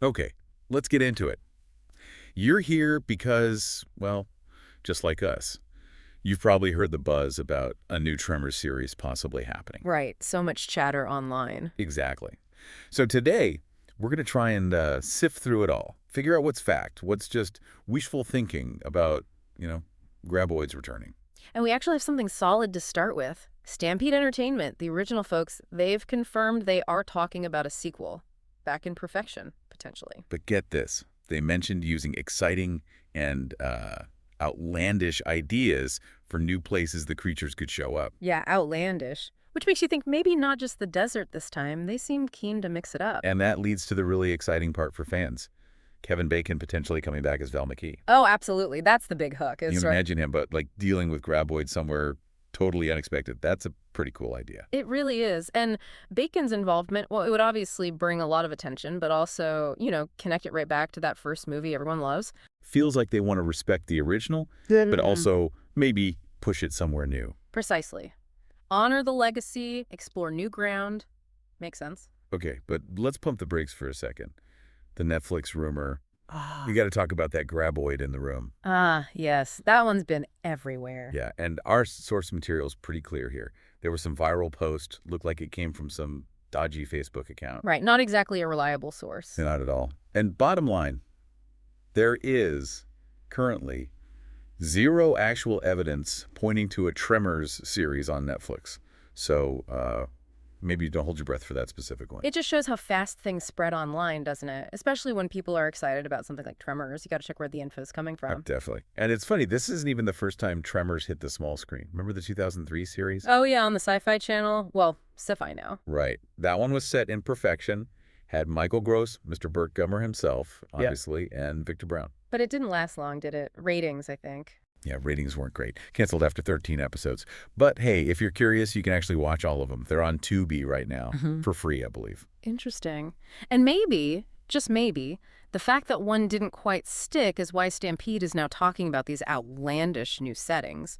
Okay, let's get into it. You're here because, well, just like us, you've probably heard the buzz about a new Tremors series possibly happening. Right, so much chatter online. Exactly. So today, we're going to try and sift through it all, figure out what's fact, what's just wishful thinking about, you know, Graboids returning. And we actually have something solid to start with. Stampede Entertainment, the original folks, they've confirmed they are talking about a sequel. Back in perfection, potentially. But get this, they mentioned using exciting and outlandish ideas for new places the creatures could show up. Yeah, outlandish. Which makes you think maybe not just the desert this time. They seem keen to mix it up. And that leads to the really exciting part for fans. Kevin Bacon potentially coming back as Val McKee. Oh, absolutely. That's the big hook. You Is can right. imagine him, but like dealing with Graboids somewhere totally unexpected. That's a pretty cool idea. It really is. And Bacon's involvement, well, it would obviously bring a lot of attention, but also, connect it right back to that first movie everyone loves. Feels like they want to respect the original, but also maybe push it somewhere new. Precisely. Honor the legacy, explore new ground. Makes sense. Okay, but let's pump the brakes for a second. The Netflix rumor. Ah, We got to talk about that Graboid in the room. yes. That one's been everywhere. Yeah, and our source material is pretty clear here. There was some viral post, looked like it came from some dodgy Facebook account. Right. Not exactly a reliable source. Not at all. And bottom line, there is currently zero actual evidence pointing to a Tremors series on Netflix. So maybe you don't hold your breath for that specific one. It just shows how fast things spread online, doesn't it? Especially when people are excited about something like Tremors. You got to check where the info is coming from. Definitely. And it's funny, this isn't even the first time Tremors hit the small screen. Remember the 2003 series? Oh, yeah, on the Sci-Fi Channel. Well, Sci-Fi now. Right. That one was set in perfection, had Michael Gross, Mr. Burt Gummer himself, obviously, and Victor Brown. But it didn't last long, did it? Ratings, I think. Yeah, ratings weren't great. Canceled after 13 episodes. But hey, if you're curious, you can actually watch all of them. They're on Tubi right now for free, I believe. Interesting. And maybe, just maybe, the fact that one didn't quite stick is why Stampede is now talking about these outlandish new settings.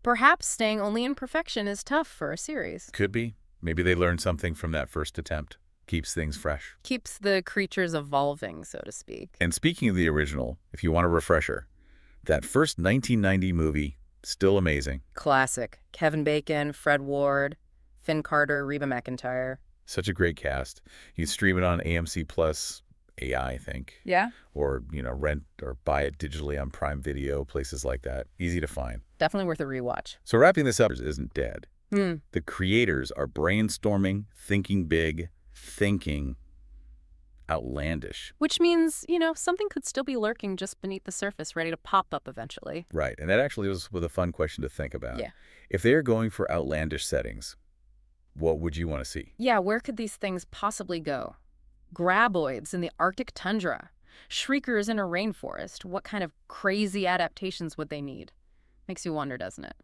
Perhaps staying only in perfection is tough for a series. Could be. Maybe they learned something from that first attempt. Keeps things fresh. Keeps the creatures evolving, so to speak. And speaking of the original, if you want a refresher, that first 1990 movie, still amazing. Classic. Kevin Bacon, Fred Ward, Finn Carter, Reba McEntire. Such a great cast. You stream it on AMC Plus AI, I think. Yeah? Or, rent or buy it digitally on Prime Video, places like that. Easy to find. Definitely worth a rewatch. So wrapping this up isn't dead. Hmm. The creators are brainstorming, thinking big, thinking outlandish. Which means, something could still be lurking just beneath the surface, ready to pop up eventually. Right. And that actually was a fun question to think about. Yeah. If they are going for outlandish settings, what would you want to see? Yeah, where could these things possibly go? Graboids in the Arctic tundra. Shriekers in a rainforest. What kind of crazy adaptations would they need? Makes you wonder, doesn't it?